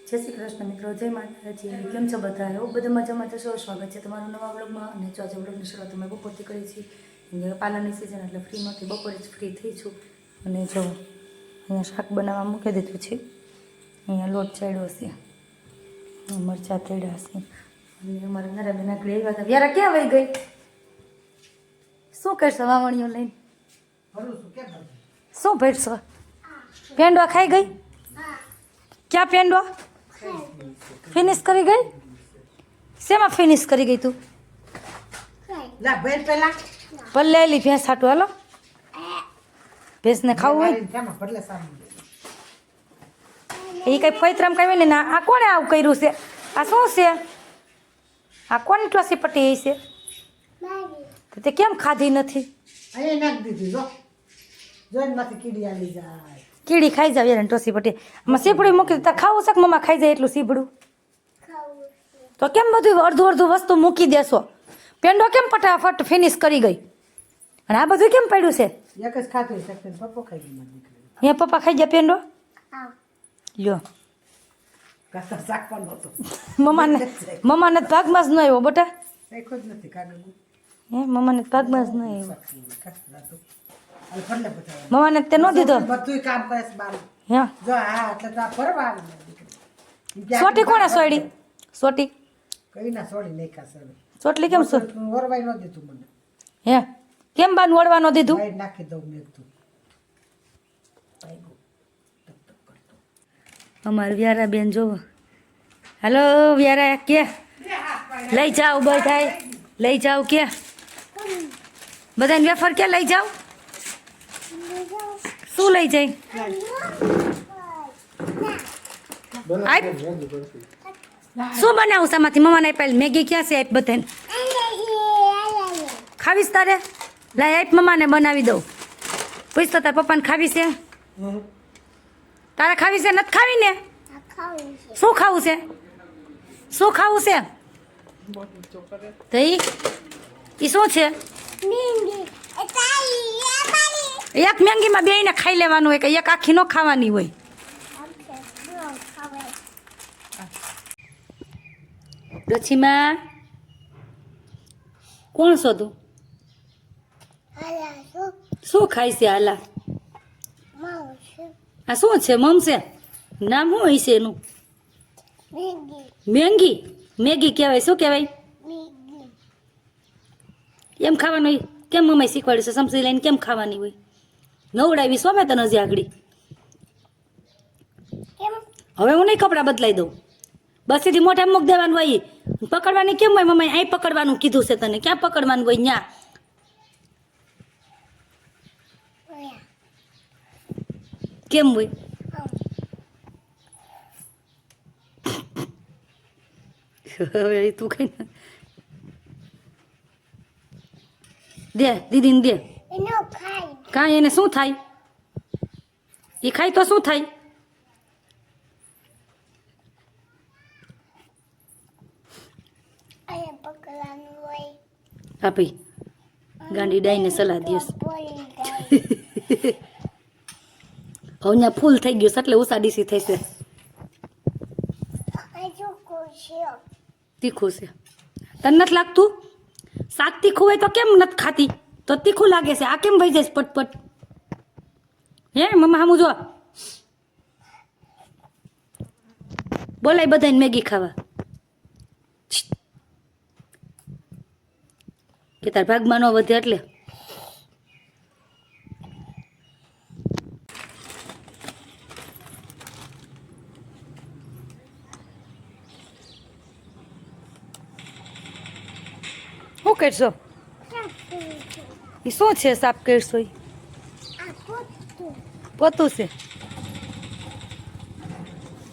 જય શ્રી કૃષ્ણ મિત્રો, જય માતાજી. કેમ છો બધા? એવું બધા મજામાં જશો. સ્વાગત છે તમારું નવા વ્લોગમાં. અને જો આજે વ્લોગની શરૂઆત અમે બપોરથી કરી છીએ. પાર્લરની સિઝન એટલે ફ્રી નહોતી, બપોરે જ ફ્રી થઈ છું. અને જો અહીંયા શાક બનાવવા મૂકી દીધું છે. અહીંયા લોટ ચાળ્યો છે, મરચાં તળ્યા છે. અને અમારે નરાબેન આગળ આવ્યા હતા. યારા ક્યાં વહી ગઈ? શું કરશો વાવણીઓ લઈને? શું ભરશો? પેંડવા ખાઈ ગઈ? ક્યાં પેંડવા ફિનિશ કરી ગઈ? શેમાં ફિનિશ કરી ગઈ તું? પલ્લેલી ભેંસ હાટું. હાલો, ભેંસને ખાવું હોય એ કઈ ફૈતરામ કઈ ને. આ કોણે આવું કર્યું છે? આ શું છે? આ કોની ટોસી પટ્ટી છે? તે કેમ ખાધી નથી? કીડી ખાઈ જાવ યાર ટોસી પટ્ટી. આમાં સીપડું મૂકી તાર ખાવું છે કે મમ્મા ખાઈ જાય એટલું સીપડું? તો કેમ બધું અડધું અડધું વસ્તુ મૂકી દેશો? પેંડો કેમ ફટાફટ ફિનિશ કરી ગઈ? અને આ બધું કેમ પડ્યું છે? એક જ ખાતું છે પપ્પો ખાઈ ગઈ. અહીંયા પપ્પા ખાઈ ગયા પેંડો? લ્યો મમ્માને ભાગમાં જ ન આવ્યો બેટા. હે મમ્માને ભાગમાં જ ન આવ્યો. મમ્માને તે ન દીધો. બધું કામ કરે છે બાર. હા જો હા એટલે તો ફરવા સોટી કોણે સોડી? સોટી કઈ ના સોડી નહીં ખાશે. સોટલી કેમ સો? વરવાઈ ન દીધું મને. હે કેમ બાન વળવા ન દીધું? વાઈ નાખી દઉં મેં તું. અમારે વ્યારા બેન જોવો. હાલો વ્યારા કે લઈ જાઓ બધાય, લઈ જાઓ કે બધાને વેફર કે લઈ જાઓ? શું લઈ જાય? શું બનાવું સામાંથી? મમ્માને આપ્યા મેગી ક્યાં છે? આપ બધાને ખાવીશ તારે? લાય આપ મમ્માને બનાવી દઉં. પૂછ તો તાર પપ્પાને ખાવી છે? તારે ખાવી છે? નથી ખાવી ને? શું ખાવું છે? શું ખાવું છે? તો ઈ શું છે? એક મેંગીમાં બેયને ખાઈ લેવાનું હોય કે એક આખી ન ખાવાની હોય? રચીમાં કોણ છો તું? શું ખાય છે? હાલા આ શું છે? મમ છે? નામ શું હોય છે એનું? મેંગી. મેગી કહેવાય. શું કહેવાય? એમ ખાવાનું હોય? કેમ મમ્મી શીખવાડ્યું છે? સમજી લઈને કેમ ખાવાની હોય? નવડાવી શું મેં તને હજી આગળ? હવે હું નહીં કપડાં બદલાઈ દઉં. બસ સીધી મોઢા મૂક દેવાનું હોય. પકડવાની કેમ હોય? મમ્મી અહીં પકડવાનું કીધું છે તને. ક્યાં પકડવાનું હોય? ન્યા કેમ હોય? હવે તું કઈ દે દીદીને દે. કાંઈ એને શું થાય? એ ખાય તો શું થાય? આપી ગાંડી ડાઈને સલાહ દિવસ. હવે ફૂલ થઈ ગયું એટલે ઓછા ડીસી થઈ છે. તીખું છે તને નથી લાગતું? શાક તીખું હોય તો કેમ નથી ખાતી? તો તીખું લાગે છે. આ કેમ વહી જાય પટપટ? હે મમ્મા સામું જો. બોલાય બધાને મેગી ખાવા કે તાર ભાગમાં ન વધે એટલે. શું કરશો? એ શું છે? સાફ કરશો? પોતું છે.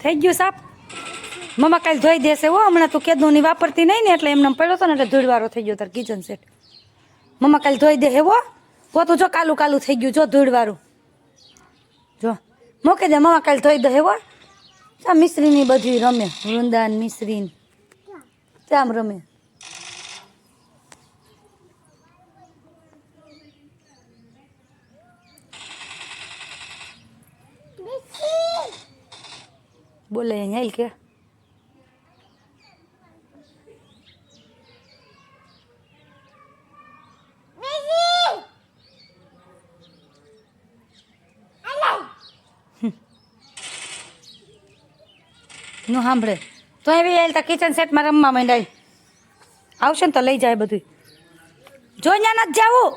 થઈ ગયું સાફ? મમ્મા કાલે ધોઈ દેશે હો. હમણાં તું કેદું ની વાપરતી નહીં ને એટલે એમને પડ્યો હતો ને એટલે ધૂળવાળો થઈ ગયો તાર કિચન સેટ. મમ્મા કાલે ધોઈ દે હો. પોતું જો કાલું કાલું થઈ ગયું. જો ધૂળવાળું જો મૂકી દે. મમ્મા કાલે ધોઈ દે હો. ચા મિશ્રીની બધી રમે. વૃંદાન મિશ્રી ચામ રમે. બોલે અહીંયા કે નું સાંભળે તો એવી આવેલ કિચન સેટમાં રમવા માંડાય આવશે ને તો લઈ જાય બધું જો ત્યાં નથી જવું